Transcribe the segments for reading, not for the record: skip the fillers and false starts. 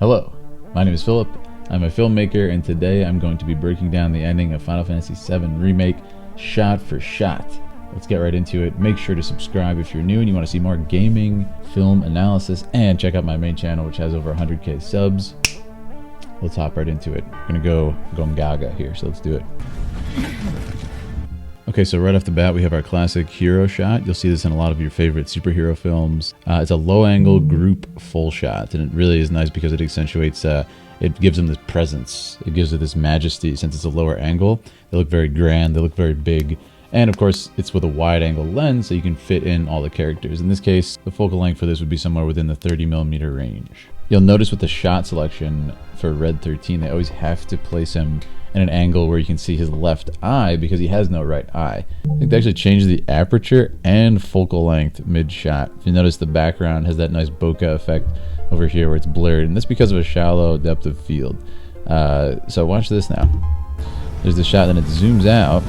Hello, my name is Philip. I'm a filmmaker, and today I'm going to be breaking down the ending of Final Fantasy VII Remake shot for shot. Let's get right into it. Make sure to subscribe if you're new and you want to see more gaming, film analysis, and check out my main channel, which has over 100k subs. Let's hop right into it. We're gonna go Gongaga here, so let's do it. Okay, so right off the bat, we have our classic hero shot. You'll see this in a lot of your favorite superhero films. It's a low-angle group full shot, and it really is nice because it accentuates, it gives them this presence. It gives it this majesty. Since it's a lower angle, they look very grand, they look very big. And of course, it's with a wide-angle lens, so you can fit in all the characters. In this case, the focal length for this would be somewhere within the 30mm range. You'll notice with the shot selection for Red 13, they always have to place him in an angle where you can see his left eye because he has no right eye. I think they actually changed the aperture and focal length mid-shot. If you notice, the background has that nice bokeh effect over here where it's blurred, and that's because of a shallow depth of field. So watch this now. There's the shot, then it zooms out,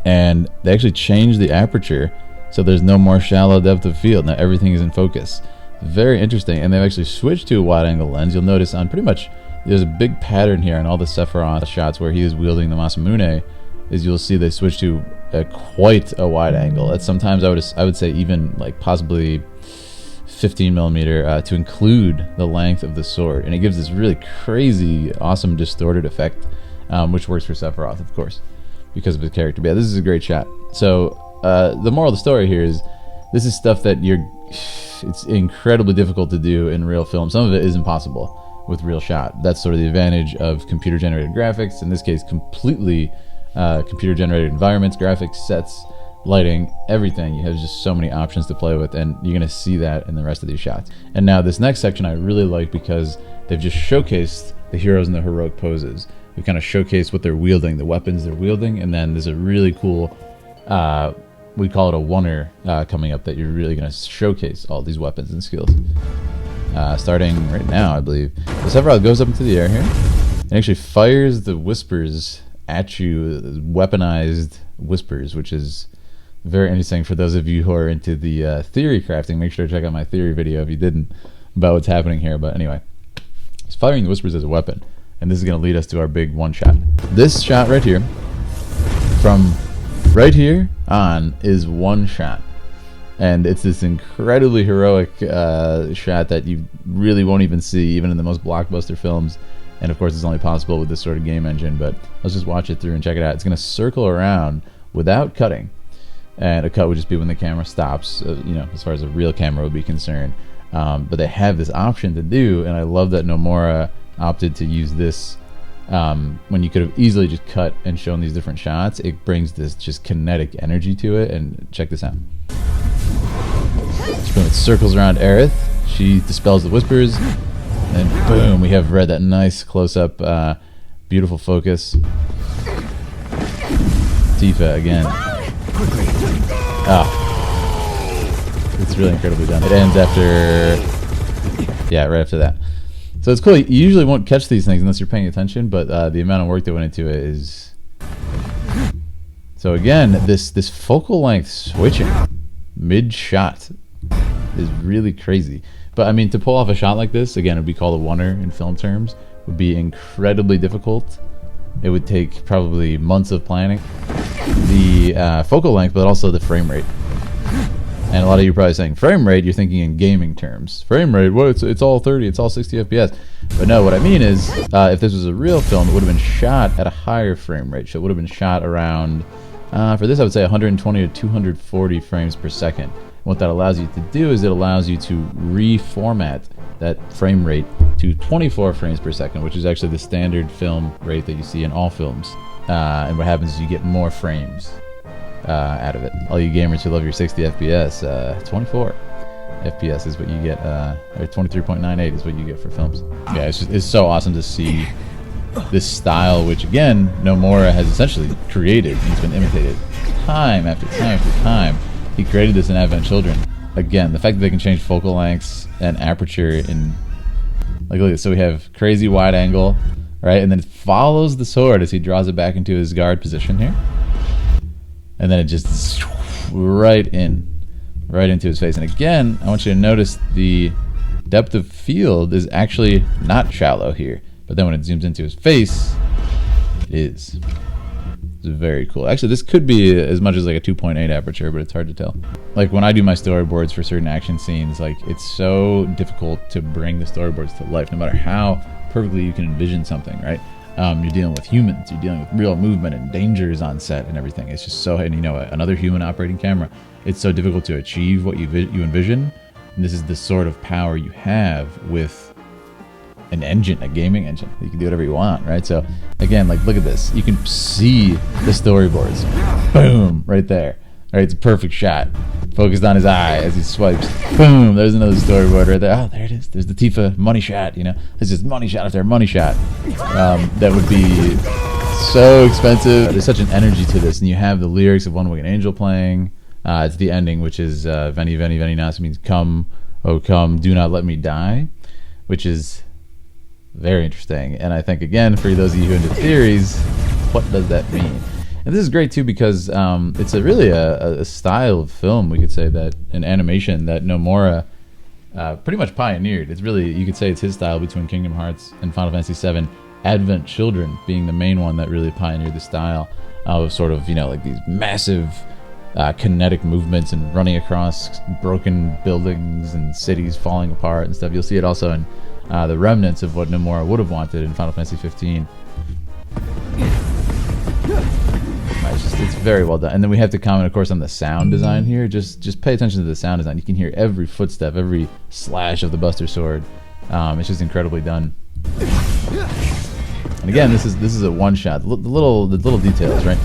and they actually changed the aperture so there's no more shallow depth of field. Now everything is in focus. Very interesting, and they've actually switched to a wide-angle lens. You'll notice on pretty much, there's a big pattern here on all the Sephiroth shots where he is wielding the Masamune, is you'll see they switch to quite a wide angle. That's sometimes I would say even like possibly 15mm to include the length of the sword, and it gives this really crazy, awesome distorted effect, which works for Sephiroth, of course, because of his character. But yeah, this is a great shot. So the moral of the story here is this is stuff that it's incredibly difficult to do in real film. Some of it is impossible with real shot. That's sort of the advantage of computer generated graphics. In this case, completely computer generated environments, graphics, sets, lighting, everything. You have just so many options to play with, and you're gonna see that in the rest of these shots. And now this next section I really like because they've just showcased the heroes in the heroic poses. We kind of showcase what they're wielding, the weapons they're wielding, and then there's a really cool we call it a oneer coming up that you're really going to showcase all these weapons and skills. Starting right now, I believe. So Sephiroth goes up into the air here and actually fires the whispers at you, weaponized whispers, which is very interesting for those of you who are into the theory crafting. Make sure to check out my theory video if you didn't, about what's happening here. But anyway, he's firing the whispers as a weapon, and this is going to lead us to our big one shot. This shot right here, from right here on, is one shot, and it's this incredibly heroic shot that you really won't even see even in the most blockbuster films, and of course it's only possible with this sort of game engine. But let's just watch it through and check it out. It's going to circle around without cutting, and a cut would just be when the camera stops, you know, as far as a real camera would be concerned. But they have this option to do, and I love that Nomura opted to use this. When you could have easily just cut and shown these different shots, it brings this just kinetic energy to it. And check this out. It circles around Aerith. She dispels the whispers, and boom, we have Red, that nice close-up, beautiful focus. Tifa again. It's really incredibly done. It ends after, yeah, right after that. So it's cool. You usually won't catch these things unless you're paying attention, but the amount of work that went into it is... So again, this focal length switching mid-shot is really crazy. But I mean, to pull off a shot like this, again, it would be called a oneer in film terms, would be incredibly difficult. It would take probably months of planning. The focal length, but also the frame rate. And a lot of you are probably saying, frame rate, you're thinking in gaming terms. Frame rate, well, it's all 30, it's all 60 FPS. But no, what I mean is, if this was a real film, it would have been shot at a higher frame rate. So it would have been shot around, for this I would say 120 to 240 frames per second. And what that allows you to do is it allows you to reformat that frame rate to 24 frames per second, which is actually the standard film rate that you see in all films. And what happens is you get more frames out of it. All you gamers who love your 60 FPS, 24 FPS is what you get, or 23.98 is what you get for films. Yeah, it's so awesome to see this style, which again, Nomura has essentially created. He's been imitated time after time after time. He created this in Advent Children. Again, the fact that they can change focal lengths and aperture in, like, look at this. So we have crazy wide angle, right? And then it follows the sword as he draws it back into his guard position here. And then it just right into his face. And again, I want you to notice the depth of field is actually not shallow here, but then when it zooms into his face, it is. It's very cool. Actually, this could be as much as like a 2.8 aperture, but it's hard to tell. Like when I do my storyboards for certain action scenes, like it's so difficult to bring the storyboards to life, no matter how perfectly you can envision something, right? You're dealing with humans, you're dealing with real movement and dangers on set and everything. It's just so, and you know, another human operating camera, it's so difficult to achieve what you envision. And this is the sort of power you have with an engine, a gaming engine. You can do whatever you want, right? So again, like look at this. You can see the storyboards. Boom, right there. All right, it's a perfect shot. Focused on his eye as he swipes. Boom, there's another storyboard right there. Oh, there it is. There's the Tifa money shot, you know. There's just money shot after money shot. That would be so expensive. There's such an energy to this, and you have the lyrics of One Winged Angel playing. It's the ending, which is Veni, Veni, Veni Nas, means come, oh come, do not let me die, which is very interesting. And I think, again, for those of you who are into theories, what does that mean? And this is great, too, because it's really a style of film, we could say, that an animation that Nomura pretty much pioneered. It's really, you could say it's his style between Kingdom Hearts and Final Fantasy VII, Advent Children being the main one that really pioneered the style of sort of, you know, like these massive kinetic movements and running across broken buildings and cities falling apart and stuff. You'll see it also in the remnants of what Nomura would have wanted in Final Fantasy 15. It's very well done. And then we have to comment, of course, on the sound design here. Just pay attention to the sound design. You can hear every footstep, every slash of the Buster Sword. It's just incredibly done. And again, this is a one shot. The little details, right?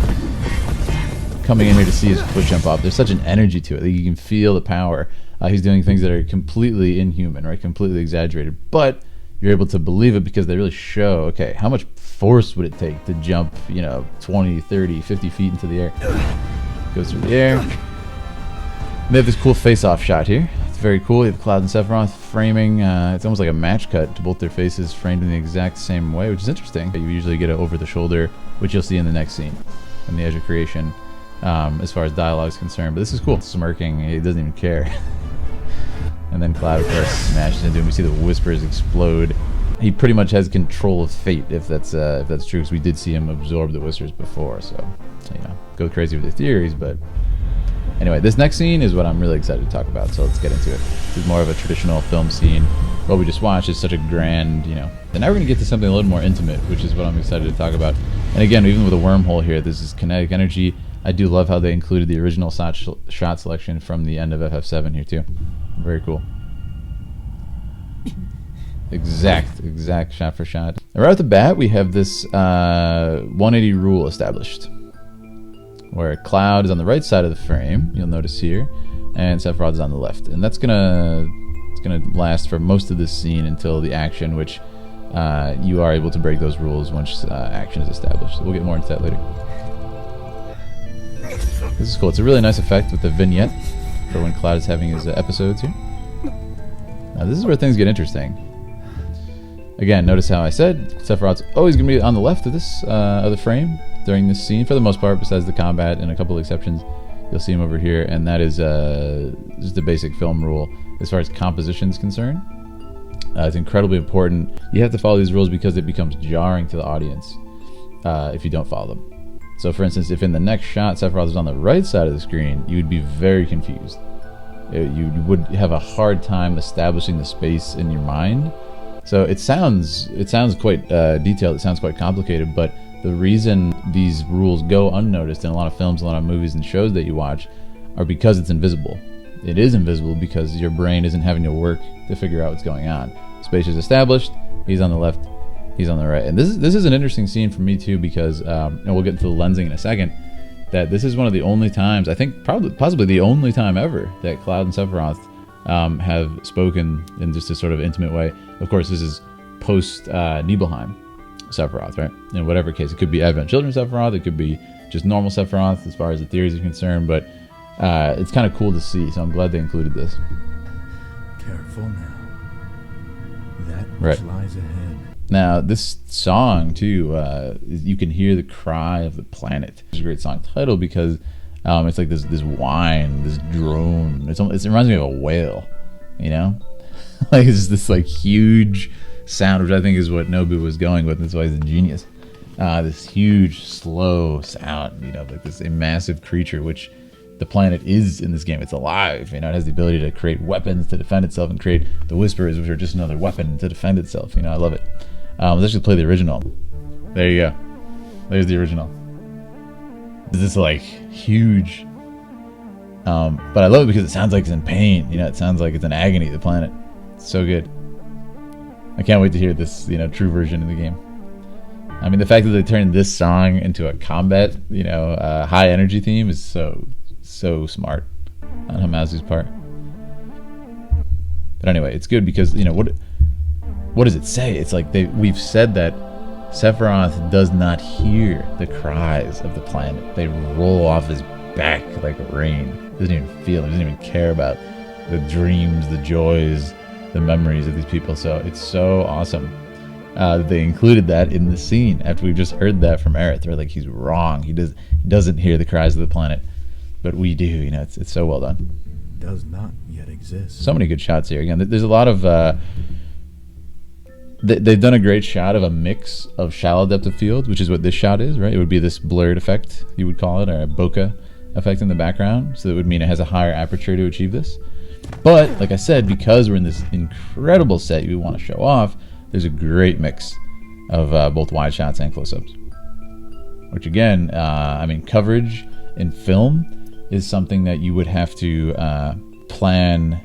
Coming in here to see his foot jump off. There's such an energy to it that you can feel the power. He's doing things that are completely inhuman, right? Completely exaggerated, but you're able to believe it because they really show, okay, how much force would it take to jump, you know, 20, 30, 50 feet into the air? Goes through the air. They have this cool face-off shot here. It's very cool. You have Cloud and Sephiroth framing. It's almost like a match cut to both their faces, framed in the exact same way, which is interesting. You usually get it over the shoulder, which you'll see in the next scene, in the Edge of Creation, as far as dialogue is concerned. But this is cool. Smirking. He doesn't even care. And then Cloud, of course, smashes into him. We see the whispers explode. He pretty much has control of fate, if that's true, because we did see him absorb the whispers before. So, you know, go crazy with the theories. But anyway, this next scene is what I'm really excited to talk about. So let's get into it. This is more of a traditional film scene. What we just watched is such a grand, you know. And now we're going to get to something a little more intimate, which is what I'm excited to talk about. And again, even with a wormhole here, this is kinetic energy. I do love how they included the original shot selection from the end of FF7 here too. Very cool. Exact shot for shot. And right off the bat, we have this 180 rule established, where Cloud is on the right side of the frame. You'll notice here, and Sephiroth is on the left, and it's gonna last for most of this scene until the action, which you are able to break those rules once action is established. So we'll get more into that later. This is cool. It's a really nice effect with the vignette for when Cloud is having his episodes here. Now this is where things get interesting. Again, notice how I said Sephiroth's always going to be on the left of this of the frame during this scene, for the most part, besides the combat and a couple of exceptions. You'll see him over here, and that is just a basic film rule as far as composition is concerned. It's incredibly important. You have to follow these rules because it becomes jarring to the audience if you don't follow them. So, for instance, if in the next shot Sephiroth is on the right side of the screen, you would be very confused. You would have a hard time establishing the space in your mind. So it sounds quite detailed. It sounds quite complicated. But the reason these rules go unnoticed in a lot of films, a lot of movies and shows that you watch, are because it's invisible. It is invisible because your brain isn't having to work to figure out what's going on. Space is established. He's on the left. He's on the right. And this is an interesting scene for me too, because and we'll get into the lensing in a second, that this is one of the only times, I think possibly the only time ever, that Cloud and Sephiroth have spoken in just a sort of intimate way. Of course, this is post Nibelheim Sephiroth, right? In whatever case, it could be Advent Children Sephiroth, it could be just normal Sephiroth as far as the theories are concerned, but it's kind of cool to see, so I'm glad they included this. Careful now. That which lies ahead. Now, this song, too, you can hear the cry of the planet. It's a great song title because it's like this whine, this drone. It reminds me of a whale, you know? Like it's just this like huge sound, which I think is what Nobu was going with. That's why he's a genius. This huge, slow sound, you know, like this massive creature, which the planet is in this game. It's alive, you know. It has the ability to create weapons to defend itself and create the Whisperers, which are just another weapon to defend itself. You know, I love it. Let's actually play the original. There you go. There's the original. It's this like huge, but I love it because it sounds like it's in pain. You know, it sounds like it's in agony. The planet, it's so good. I can't wait to hear this, you know, true version of the game. I mean, the fact that they turned this song into a combat, you know, high energy theme is so smart on Hamazu's part. But anyway, it's good because, you know, what does it say? It's like we've said that Sephiroth does not hear the cries of the planet. They roll off his back like rain. Doesn't even feel it. Doesn't even care about the dreams, the joys, the memories of these people. So it's so awesome. They included that in the scene after we've just heard that from Aerith. They're like, he's wrong. He doesn't hear the cries of the planet, but we do. You know, it's so well done. Does not yet exist. So many good shots here. Again, there's a lot of. They've done a great shot of a mix of shallow depth of field, which is what this shot is, right? It would be this blurred effect, you would call it, or a bokeh effect in the background. So that would mean it has a higher aperture to achieve this. But like I said, because we're in this incredible set you want to show off, there's a great mix of both wide shots and close-ups. Which again, I mean, coverage in film is something that you would have to plan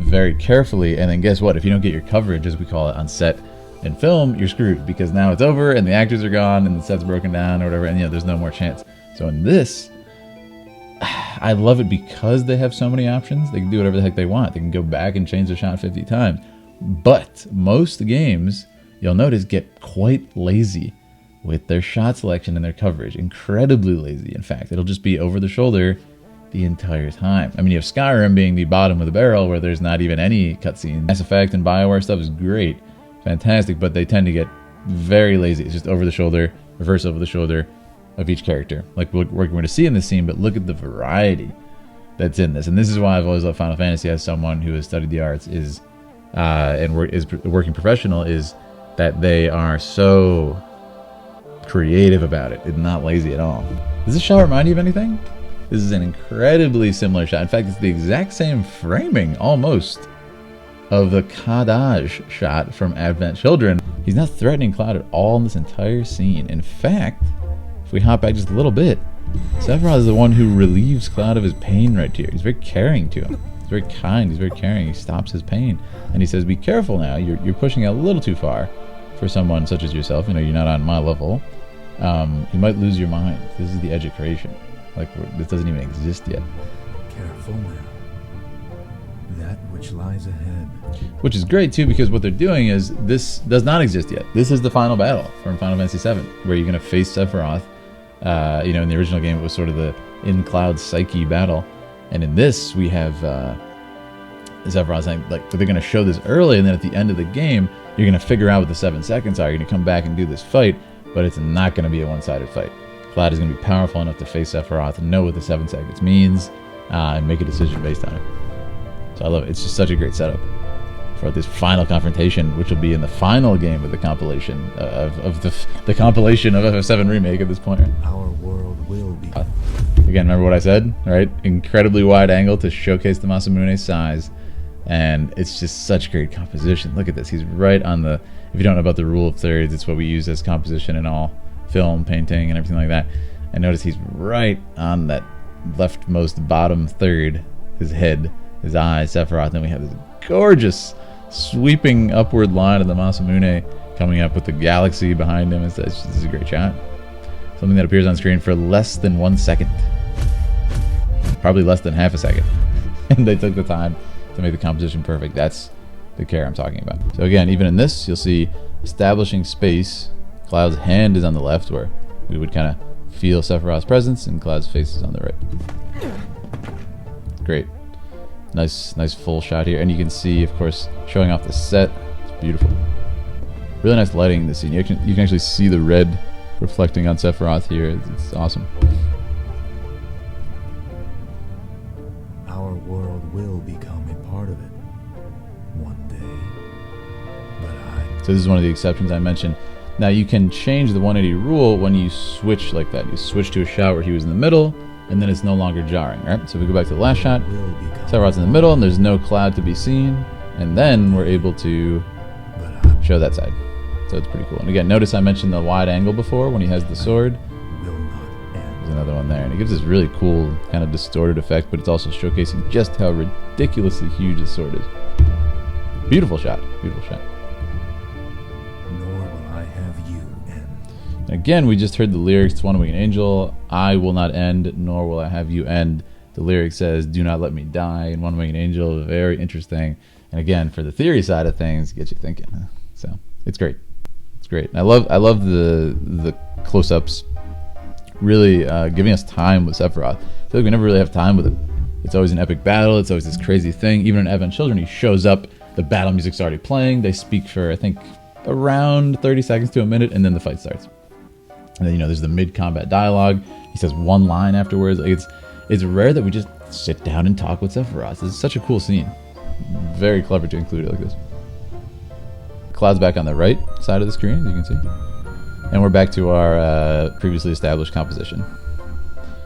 very carefully. And then guess what? If you don't get your coverage, as we call it, on set in film, you're screwed, because now it's over and the actors are gone and the set's broken down or whatever, and you know, there's no more chance. So in this, I love it because they have so many options. They can do whatever the heck they want. They can go back and change the shot 50 times. But most games, you'll notice, get quite lazy with their shot selection and their coverage. Incredibly lazy, in fact. It'll just be over the shoulder the entire time. I mean, you have Skyrim being the bottom of the barrel where there's not even any cutscene. Mass Effect and BioWare stuff is great, fantastic, but they tend to get very lazy. It's just over the shoulder, reverse over the shoulder of each character, like we're going to see in this scene. But look at the variety that's in this, and this is why I've always loved Final Fantasy as someone who has studied the arts is is a working professional, is that they are so creative about it. It's not lazy at all. Does this shot remind you of anything? This is an incredibly similar shot. In fact, it's the exact same framing, almost, of the Kadaj shot from Advent Children. He's not threatening Cloud at all in this entire scene. In fact, if we hop back just a little bit, Sephiroth is the one who relieves Cloud of his pain right here. He's very caring to him. He's very kind. He's very caring. He stops his pain. And he says, be careful now. You're pushing it a little too far for someone such as yourself. You know, you're not on my level. You might lose your mind. This is the edge of creation. Like, this doesn't even exist yet. Careful now. That which lies ahead. Which is great, too, because what they're doing is, this does not exist yet. This is the final battle from Final Fantasy VII, where you're going to face Sephiroth. You know, in the original game, it was sort of the in-Cloud Psyche battle. And in this, we have Sephiroth saying, like, they're going to show this early, and then at the end of the game, you're going to figure out what the 7 seconds are. You're going to come back and do this fight, but it's not going to be a one-sided fight. Cloud is going to be powerful enough to face Sephiroth and know what the 7 seconds means, and make a decision based on it. So I love it. It's just such a great setup for this final confrontation, which will be in the final game of the compilation of the compilation of VII Remake at this point. Our world will be. Again, remember what I said, right? Incredibly wide angle to showcase the Masamune's size, and it's just such great composition. Look at this. He's right on the. If you don't know about the rule of thirds, it's what we use as composition in all film, painting, and everything like that. And notice he's right on that leftmost bottom third, his head, his eyes, Sephiroth. Then we have this gorgeous sweeping upward line of the Masamune coming up with the galaxy behind him. This is a great shot. Something that appears on screen for less than 1 second. Probably less than half a second. And they took the time to make the composition perfect. That's the care I'm talking about. So again, even in this, you'll see establishing space. Cloud's hand is on the left, where we would kind of feel Sephiroth's presence, and Cloud's face is on the right. Great. Nice full shot here. And you can see, of course, showing off the set. It's beautiful. Really nice lighting in this scene. You can actually see the red reflecting on Sephiroth here. It's awesome. Our world will become a part of it one day. So this is one of the exceptions I mentioned. Now you can change the 180 rule when you switch like that. You switch to a shot where he was in the middle, and then it's no longer jarring, right? So if we go back to the last shot, Sephiroth's in the middle, and there's no cloud to be seen, and then we're able to show that side. So it's pretty cool. And again, notice I mentioned the wide angle before when he has the sword. There's another one there, and it gives this really cool kind of distorted effect, but it's also showcasing just how ridiculously huge the sword is. Beautiful shot, beautiful shot. Again, we just heard the lyrics to One Winged Angel. I will not end, nor will I have you end. The lyric says, do not let me die. And One Winged Angel, very interesting. And again, for the theory side of things, get you thinking. So it's great. It's great. And I love the close-ups really giving us time with Sephiroth. I feel like we never really have time with him. It's always an epic battle. It's always this crazy thing. Even in Advent Children, he shows up. The battle music's already playing. They speak for, I think, around 30 seconds to a minute, and then the fight starts. And then, there's the mid-combat dialogue. He says one line afterwards. Like it's rare that we just sit down and talk with Sephiroth. It's such a cool scene. Very clever to include it like this. Cloud's back on the right side of the screen, as you can see. And we're back to our previously established composition.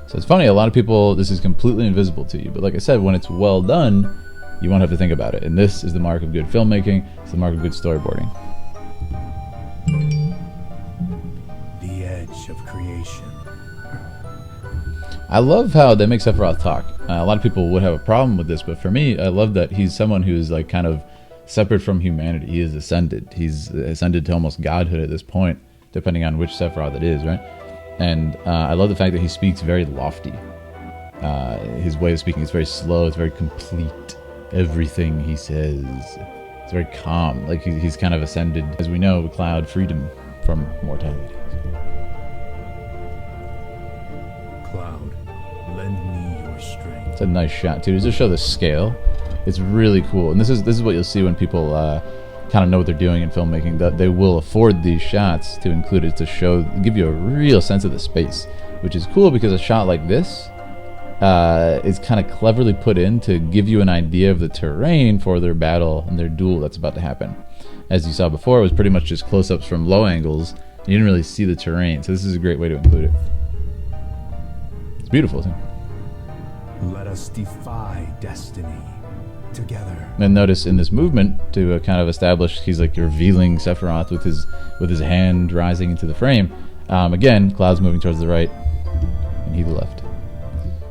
So it's funny, a lot of people, this is completely invisible to you. But like I said, when it's well done, you won't have to think about it. And this is the mark of good filmmaking. It's the mark of good storyboarding. Of creation. I love how they make Sephiroth talk. A lot of people would have a problem with this, but for me, I love that he's someone who's like kind of separate from humanity. He is ascended. He's ascended to almost godhood at this point, depending on which Sephiroth it is, right? And I love the fact that he speaks very lofty. His way of speaking is very slow. It's very complete. Everything he says, it's very calm. Like he's kind of ascended, as we know, Cloud freedom from mortality. Lend me your strength. It's a nice shot too. Just to show the scale, it's really cool. And this is what you'll see when people kind of know what they're doing in filmmaking. That they will afford these shots to include it to give you a real sense of the space, which is cool because a shot like this is kind of cleverly put in to give you an idea of the terrain for their battle and their duel that's about to happen. As you saw before, it was pretty much just close-ups from low angles. And you didn't really see the terrain, so this is a great way to include it. It's beautiful too. Let us defy destiny together. And notice in this movement to kind of establish, he's like revealing Sephiroth with his hand rising into the frame. Again, Cloud's moving towards the right, and he the left.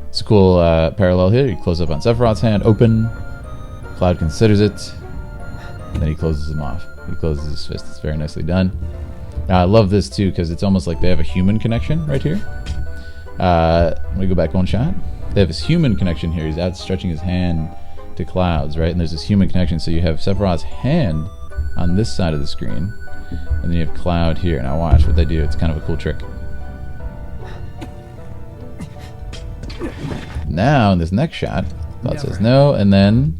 It's a cool parallel here. You close up on Sephiroth's hand, open. Cloud considers it, and then he closes him off. He closes his fist. It's very nicely done. I love this too because it's almost like they have a human connection right here. Let me go back one shot. They have this human connection here. He's outstretching his hand to Cloud's, right? And there's this human connection. So you have Sephiroth's hand on this side of the screen, and then you have Cloud here. Now watch what they do. It's kind of a cool trick. Now in this next shot, Cloud says no, and then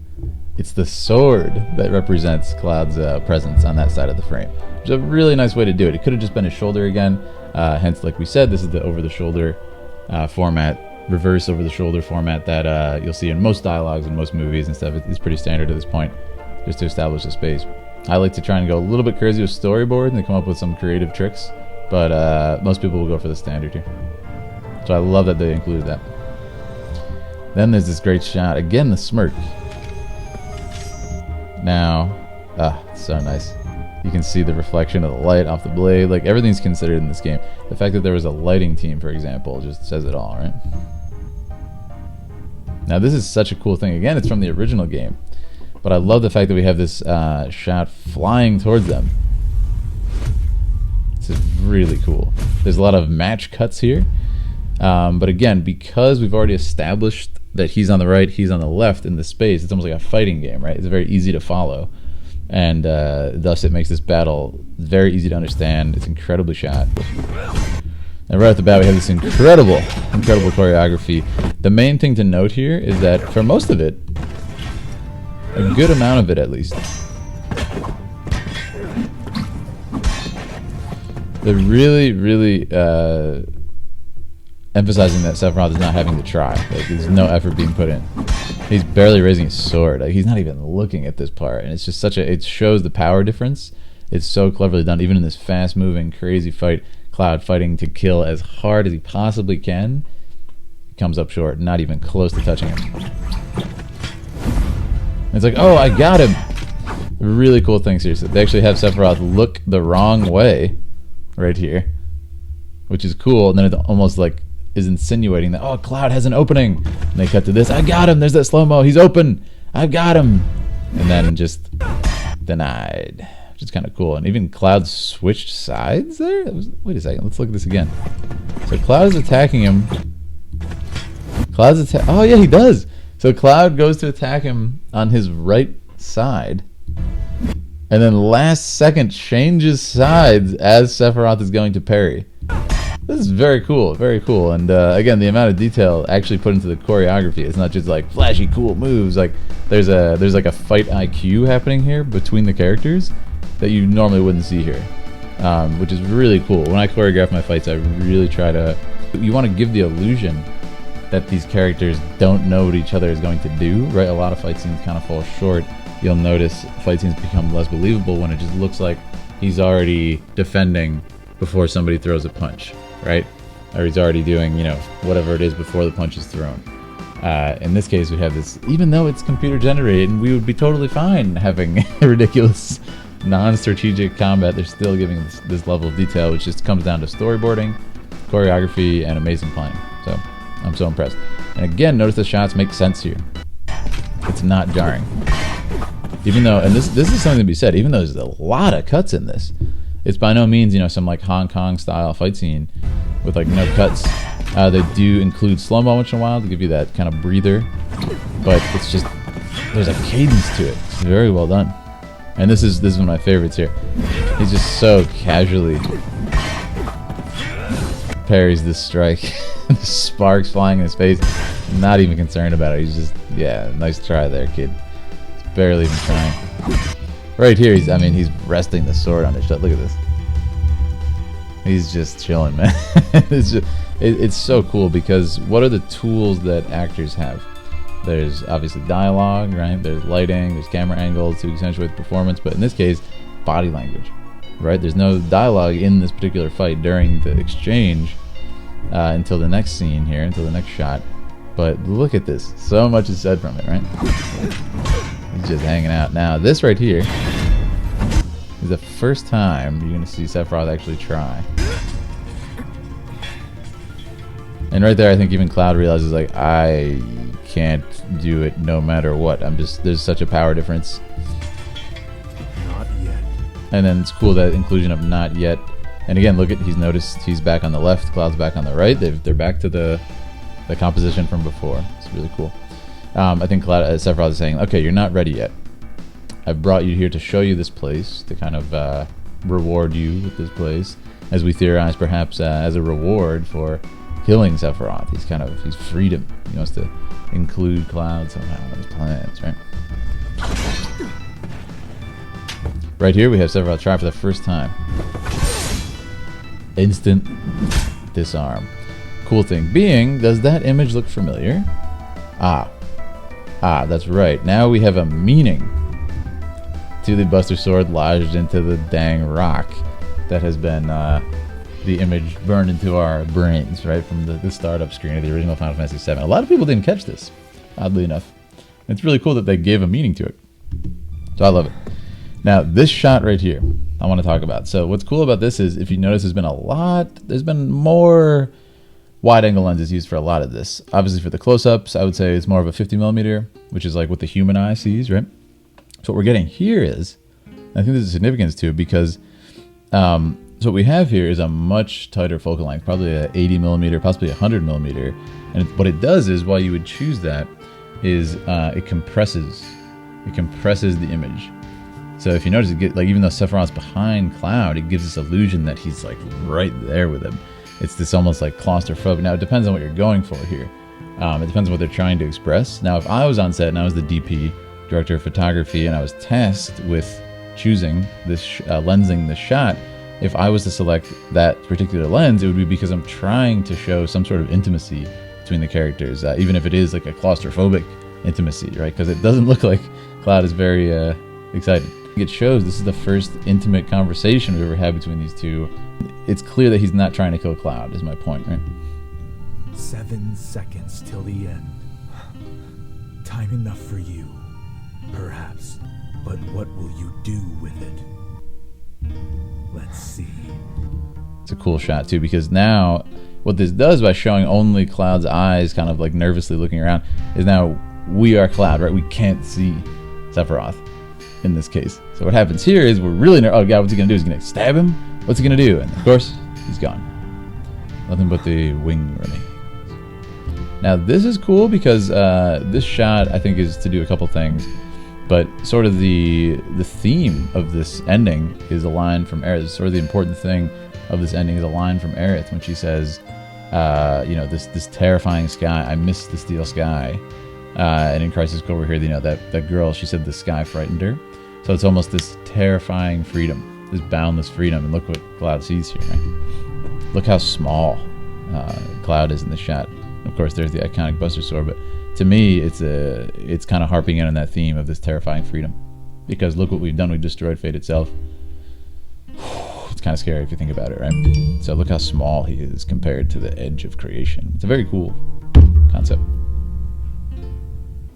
it's the sword that represents Cloud's presence on that side of the frame. Which is a really nice way to do it. It could have just been his shoulder again. Hence, like we said, this is the over-the-shoulder format, reverse over-the-shoulder format that you'll see in most dialogues and most movies and stuff. It's pretty standard at this point, just to establish the space. I like to try and go a little bit crazy with storyboard and come up with some creative tricks, but most people will go for the standard here. So I love that they included that. Then there's this great shot. Again, the smirk. Now, it's so nice. You can see the reflection of the light off the blade. Like, everything's considered in this game. The fact that there was a lighting team, for example, just says it all, right? Now, this is such a cool thing. Again, it's from the original game. But I love the fact that we have this shot flying towards them. This is really cool. There's a lot of match cuts here. But again, because we've already established that he's on the right, he's on the left in the space, it's almost like a fighting game, right? It's very easy to follow. And thus it makes this battle very easy to understand. It's incredibly shot. And right off the bat, we have this incredible choreography. The main thing to note here is that for most of it, a good amount of it at least, they're really emphasizing that Sephiroth is not having to try. Like, there's no effort being put in. He's barely raising his sword. Like, he's not even looking at this part, and it's just it shows the power difference It's so cleverly done, even in this fast-moving, crazy fight. Cloud fighting to kill as hard as he possibly can. He comes up short, not even close to touching him. It's like, oh, I got him. Really cool thing, seriously. They actually have Sephiroth look the wrong way right here, which is cool. And then it almost like is insinuating that, oh, Cloud has an opening. And they cut to this. I got him. There's that slow-mo. He's open. I've got him. And then just denied, which is kind of cool. And even Cloud switched sides there. Wait a second. Let's look at this again. So Cloud is attacking him. Oh, yeah, he does. So Cloud goes to attack him on his right side, and then last second changes sides as Sephiroth is going to parry. This is very cool, very cool. And again, the amount of detail actually put into the choreography. It's not just like flashy, cool moves. Like there's like a fight IQ happening here between the characters that you normally wouldn't see here, which is really cool. When I choreograph my fights, I really try to. You want to give the illusion that these characters don't know what each other is going to do, right? A lot of fight scenes kind of fall short. You'll notice fight scenes become less believable when it just looks like he's already defending before somebody throws a punch, right? Or he's already doing, you know, whatever it is before the punch is thrown. In this case, we have this, even though it's computer generated, and we would be totally fine having ridiculous non-strategic combat, they're still giving this level of detail, which just comes down to storyboarding, choreography, and amazing playing. So I'm so impressed. And again, notice the shots make sense here. It's not jarring. Even though, and this is something to be said, even though there's a lot of cuts in this, it's by no means, you know, some like Hong Kong style fight scene with like no cuts. They do include slow-mo once in a while to give you that kind of breather, but it's just, there's a cadence to it. It's very well done. And this is one of my favorites here. He's just so casually parries this strike. The sparks flying in his face, not even concerned about it. He's just, yeah, nice try there, kid. He's barely even trying. Right here, he's resting the sword on his shot. Look at this. He's just chilling, man. It's so cool because what are the tools that actors have? There's obviously dialogue, right? There's lighting, there's camera angles to accentuate the performance, but in this case, body language, right? There's no dialogue in this particular fight during the exchange. Until the next scene here, until the next shot. But look at this. So much is said from it, right? He's just hanging out. Now, this right here is the first time you're going to see Sephiroth actually try. And right there, I think even Cloud realizes, like, I can't do it no matter what. There's such a power difference. Not yet. And then it's cool that inclusion of not yet. And again, look at, he's noticed he's back on the left, Cloud's back on the right. They're back to the composition from before. It's really cool. I think Sephiroth is saying, okay, you're not ready yet. I've brought you here to show you this place, to kind of reward you with this place. As we theorize, perhaps as a reward for killing Sephiroth. He's freed him. He wants to include Cloud somehow in his plans, right? Right here, we have Sephiroth try for the first time. Instant disarm. Cool thing being, does that image look familiar? Ah, that's right. Now we have a meaning to the Buster Sword lodged into the dang rock that has been the image burned into our brains, right, from the startup screen of the original Final Fantasy VII. A lot of people didn't catch this, oddly enough. It's really cool that they gave a meaning to it. So I love it. Now, this shot right here, I want to talk about. So what's cool about this is, if you notice, there's been more wide-angle lenses used for a lot of this. Obviously, for the close-ups, I would say it's more of a 50mm, which is like what the human eye sees, right? So what we're getting here is, I think there's a significance to it because, so what we have here is a much tighter focal length, probably a 80mm, possibly 100mm. And what it does is, while you would choose that, is it compresses the image. So if you notice, even though Sephiroth's behind Cloud, it gives this illusion that he's like right there with him. It's this almost like claustrophobic. Now it depends on what you're going for here. It depends on what they're trying to express. Now, if I was on set and I was the DP, director of photography, and I was tasked with choosing this, lensing the shot, if I was to select that particular lens, it would be because I'm trying to show some sort of intimacy between the characters, even if it is like a claustrophobic intimacy, right? Because it doesn't look like Cloud is very excited. It shows this is the first intimate conversation we've ever had between these two. It's clear that he's not trying to kill Cloud, is my point, right? 7 seconds till the end. Time enough for you, perhaps. But what will you do with it? Let's see. It's a cool shot too, because now what this does by showing only Cloud's eyes kind of like nervously looking around is now we are Cloud, right? We can't see Sephiroth in this case. So what happens here is we're really oh god, what's he gonna do? Is he gonna stab him? What's he gonna do? And of course he's gone. Nothing but the wing running. Now this is cool because this shot I think is to do a couple things, but sort of the theme of this ending is a line from Aerith. Sort of the important thing of this ending is a line from Aerith when she says, you know, this terrifying sky. I miss the steel sky. And in Crisis Core we hear, you know, that girl. She said the sky frightened her. So it's almost this terrifying freedom, this boundless freedom. And look what Cloud sees here. Right? Look how small Cloud is in the shot. Of course, there's the iconic Buster Sword, but to me, it's kind of harping in on that theme of this terrifying freedom. Because look what we've done. We've destroyed fate itself. It's kind of scary if you think about it, right? So look how small he is compared to the edge of creation. It's a very cool concept.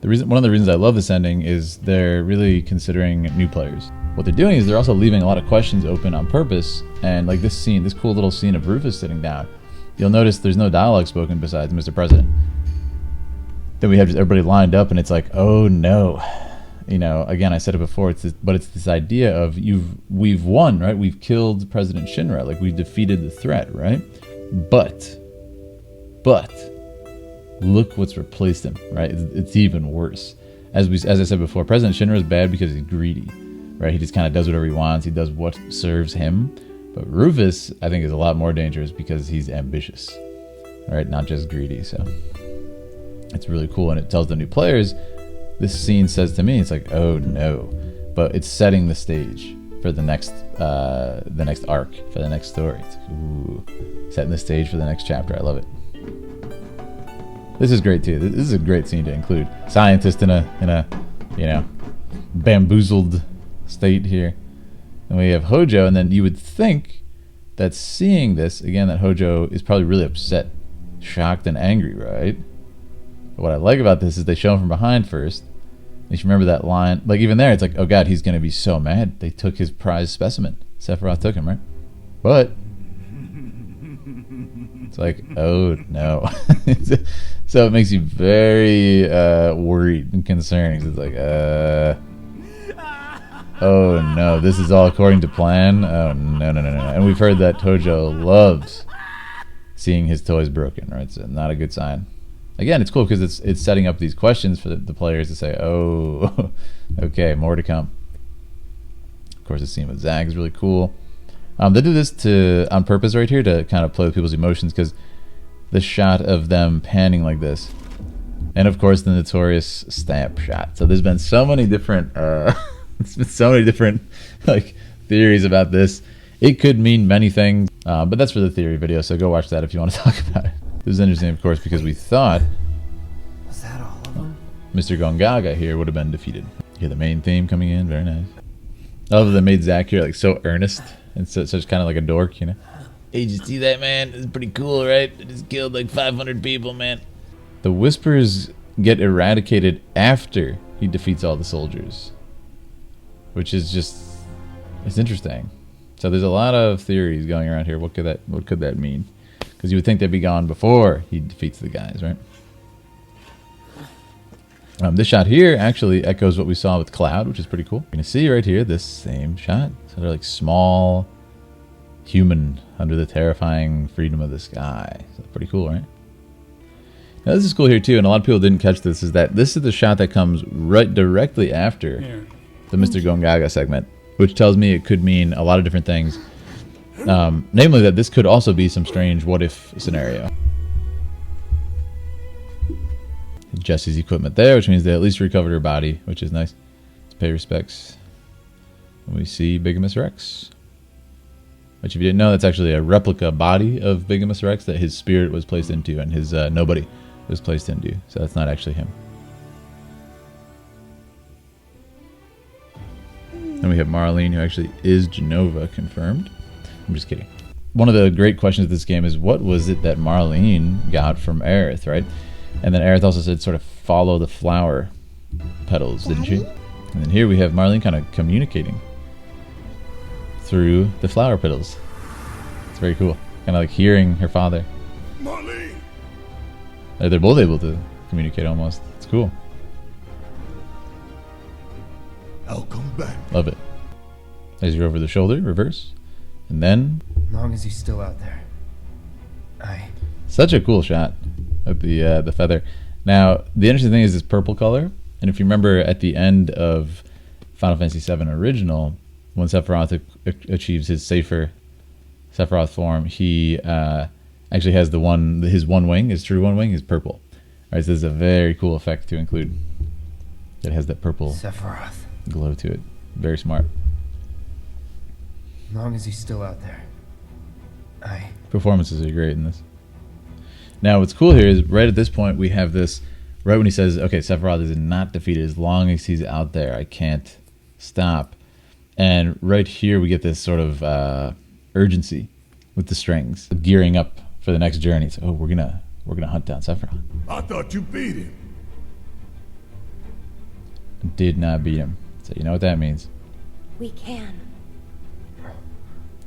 One of the reasons I love this ending is they're really considering new players. What they're doing is they're also leaving a lot of questions open on purpose. And like this scene, this cool little scene of Rufus sitting down, you'll notice there's no dialogue spoken besides Mr. President. Then we have just everybody lined up, and it's like, oh no. You know, again, I said it before, it's this idea of we've won, right? We've killed President Shinra, like we've defeated the threat, right? But look what's replaced him, right? It's even worse. As I said before, President Shinra is bad because he's greedy, right? He just kind of does whatever he wants. He does what serves him. But Rufus, I think, is a lot more dangerous because he's ambitious, right? Not just greedy. So it's really cool, and it tells the new players. This scene says to me, it's like, oh no, but it's setting the stage for the next arc, for the next story. It's like, ooh, setting the stage for the next chapter. I love it. This is great too. This is a great scene to include. Scientist in a you know, bamboozled state here, and we have Hojo, and then you would think that seeing this again, that Hojo is probably really upset, shocked, and angry, right? But what I like about this is they show him from behind first. You should remember that line. Like even there, it's like, oh god, he's gonna be so mad. They took his prized specimen. Sephiroth took him, right? But it's like, oh no. So it makes you very worried and concerned. It's like, oh no, this is all according to plan. Oh no. And we've heard that Tojo loves seeing his toys broken, right? It's not a good sign. Again, it's cool because it's setting up these questions for the players to say, oh, okay, more to come. Of course, the scene with Zag is really cool. They do this on purpose right here to kind of play with people's emotions, because the shot of them panning like this, and of course the notorious stamp shot. So there's been so many different like theories about this. It could mean many things, but that's for the theory video, so go watch that if you want to talk about it. This is interesting, of course, because we thought was that all of them? Mr. Gongaga here would have been defeated. You hear the main theme coming in, very nice. I love that they made Zack here like so earnest and such kind of like a dork, you know. Hey, did you see that, man? It's pretty cool, right? They just killed like 500 people, man. The whispers get eradicated after he defeats all the soldiers, which is just, it's interesting. So there's a lot of theories going around here. What could that mean? Because you would think they'd be gone before he defeats the guys, right? This shot here actually echoes what we saw with Cloud, which is pretty cool. You're going to see right here this same shot. So they're like small, human, under the terrifying freedom of the sky. So pretty cool, right? Now this is cool here too, and a lot of people didn't catch this, is that this is the shot that comes right directly after the Mr. Gongaga segment, which tells me it could mean a lot of different things. Namely that this could also be some strange what-if scenario. Jessie's equipment there, which means they at least recovered her body, which is nice to pay respects. And we see Bigamous Rex, which, if you didn't know, that's actually a replica body of Bigamous Rex that his spirit was placed into and his nobody was placed into. So that's not actually him. Then we have Marlene, who actually is Genova, confirmed. I'm just kidding. One of the great questions of this game is, what was it that Marlene got from Aerith, right? And then Aerith also said sort of follow the flower petals, didn't she? And then here we have Marlene kind of communicating through the flower petals. It's very cool. Kind of like hearing her father. Marlene! They're both able to communicate almost. It's cool. I'll come back. Love it. As you're over the shoulder, reverse. And then... As long as he's still out there. Such a cool shot of the feather. Now, the interesting thing is this purple color. And if you remember at the end of Final Fantasy VII Original, when Sephiroth achieves his safer Sephiroth form, he actually has his one wing, his true one wing, is purple. All right, so this is a very cool effect to include. It has that purple Sephiroth. glow to it. Very smart. As long as he's still out there. Performances are great in this. Now, what's cool here is right at this point we have this, right when he says, okay, Sephiroth is not defeated as long as he's out there. I can't stop. And right here we get this sort of urgency with the strings, gearing up for the next journey. So, we're gonna hunt down Sephiroth. I thought you beat him. Did not beat him. So you know what that means. We can.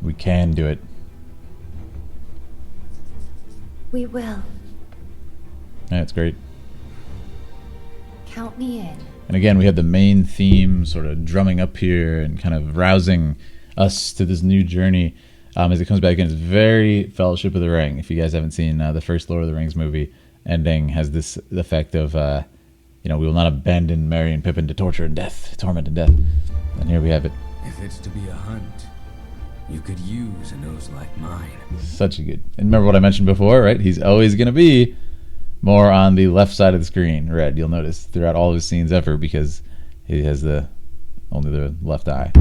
We can do it. We will. Yeah, it's great. Count me in. And again, we have the main theme sort of drumming up here and kind of rousing us to this new journey as it comes back in. It's very Fellowship of the Ring. If you guys haven't seen the first Lord of the Rings movie, ending has this effect of, we will not abandon Merry and Pippin to torture and death, torment and death. And here we have it. If it's to be a hunt, you could use a nose like mine. Such a good. And remember what I mentioned before, right? He's always going to be more on the left side of the screen, red. You'll notice throughout all of his scenes ever, because he has only the left eye.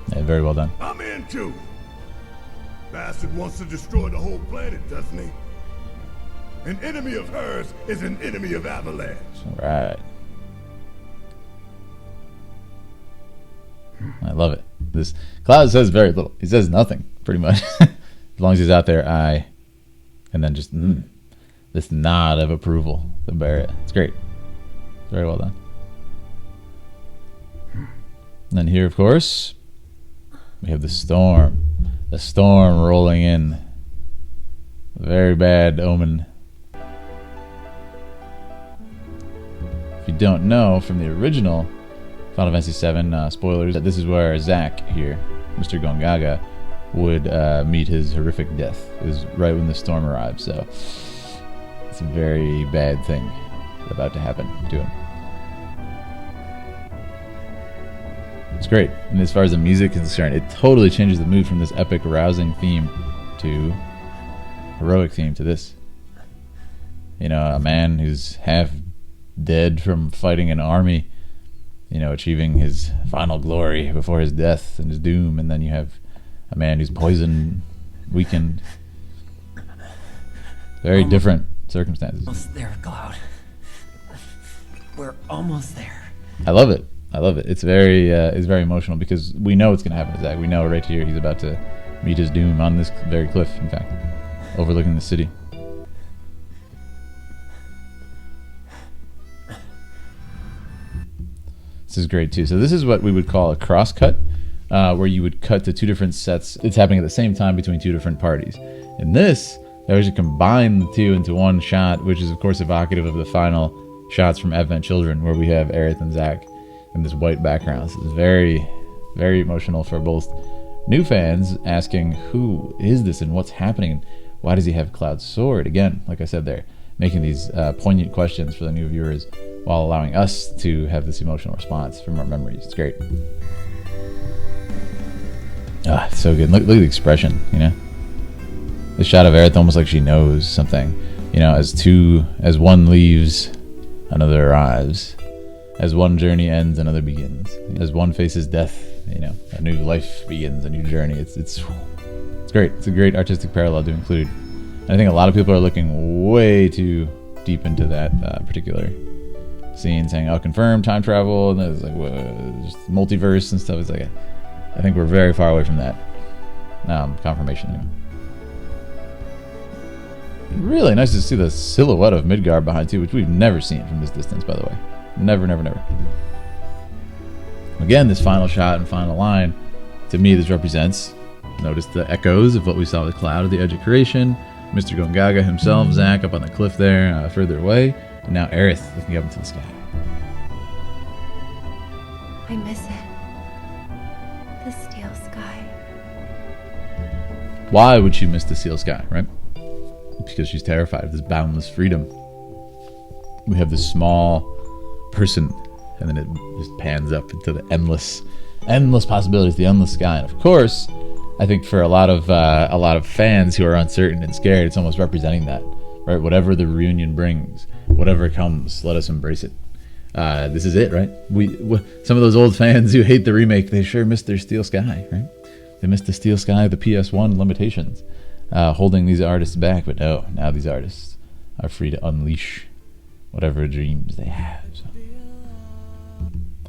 Yeah, very well done. I'm in too. Bastard wants to destroy the whole planet, doesn't he? An enemy of hers is an enemy of Avalanche. All right. I love it. This Cloud says very little. He says nothing, pretty much. As long as he's out there, and then just this nod of approval to Barrett. It's great. Very well done. And then here, of course, we have the storm. The storm rolling in. Very bad omen. If you don't know, from the original Final Fantasy VII, spoilers, this is where Zack here, Mr. Gongaga, would meet his horrific death. It was right when the storm arrived, so it's a very bad thing about to happen to him. It's great, and as far as the music is concerned, it totally changes the mood from this epic, rousing theme to heroic theme to this. You know, a man who's half dead from fighting an army, achieving his final glory before his death and his doom, and then you have a man who's poisoned, weakened. Very different circumstances. Almost there, Cloud. We're almost there. I love it. It's very emotional because we know what's going to happen to Zack. We know right here he's about to meet his doom on this very cliff, in fact, overlooking the city. This is great too. So this is what we would call a crosscut, where you would cut to two different sets. It's happening at the same time between two different parties. In this, they actually combine the two into one shot, which is of course evocative of the final shots from Advent Children, where we have Aerith and Zack in this white background. So it's very, very emotional for both new fans asking, who is this and what's happening? Why does he have Cloud's sword? Again, like I said there, making these poignant questions for the new viewers, while allowing us to have this emotional response from our memories. It's great. It's so good. Look at the expression, The shot of Aerith, almost like she knows something. As one leaves, another arrives. As one journey ends, another begins. As one faces death, a new life begins, a new journey. It's great. It's a great artistic parallel to include. And I think a lot of people are looking way too deep into that particular scene saying, "Oh, confirmed time travel," and there's like just multiverse and stuff. It's like, I think we're very far away from that confirmation. Anyway. Really nice to see the silhouette of Midgard behind too, which we've never seen from this distance, by the way. Never, never, never. Again, this final shot and final line, to me, this represents, notice the echoes of what we saw with Cloud at the edge of creation, Mr. Gongaga himself, Zack up on the cliff there, further away, and now Aerith looking up into the sky. I miss it. The steel sky. Why would she miss the steel sky, right? Because she's terrified of this boundless freedom. We have this small person, and then it just pans up into the endless possibilities, the endless sky. And of course, I think for a lot of fans who are uncertain and scared, it's almost representing that, right? Whatever the reunion brings, whatever comes, let us embrace it. This is it, right? Some of those old fans who hate the remake, they sure missed their steel sky, right? They missed the steel sky, the PS1 limitations, holding these artists back. But no, now these artists are free to unleash whatever dreams they have. So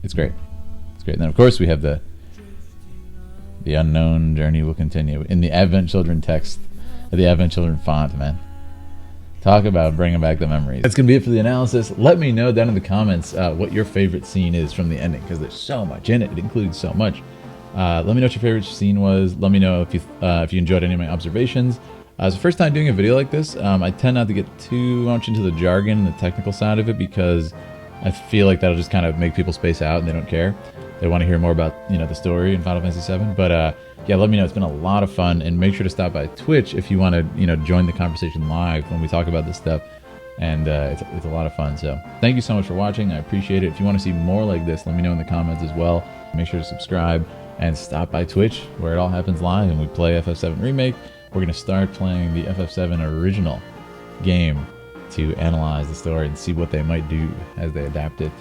it's great. It's great. And then of course we have the unknown journey will continue in the Advent Children text, the Advent Children font, man. Talk about bringing back the memories. That's going to be it for the analysis. Let me know down in the comments what your favorite scene is from the ending, because there's so much in it. It includes so much. Let me know what your favorite scene was. Let me know if you enjoyed any of my observations. It's the first time doing a video like this. I tend not to get too much into the jargon and the technical side of it, because I feel like that'll just kind of make people space out and they don't care. They want to hear more about the story in Final Fantasy VII. But yeah, let me know. It's been a lot of fun, and make sure to stop by Twitch if you want to join the conversation live when we talk about this stuff. And it's a lot of fun. So thank you so much for watching. I appreciate it. If you want to see more like this, let me know in the comments as well. Make sure to subscribe and stop by Twitch, where it all happens live and we play FF7 Remake. We're going to start playing the FF7 original game to analyze the story and see what they might do as they adapt it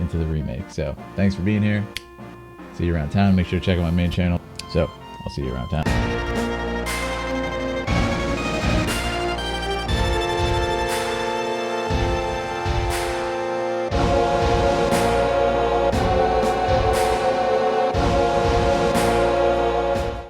into the remake. So thanks for being here. See you around town. Make sure to check out my main channel. So I'll see you around town.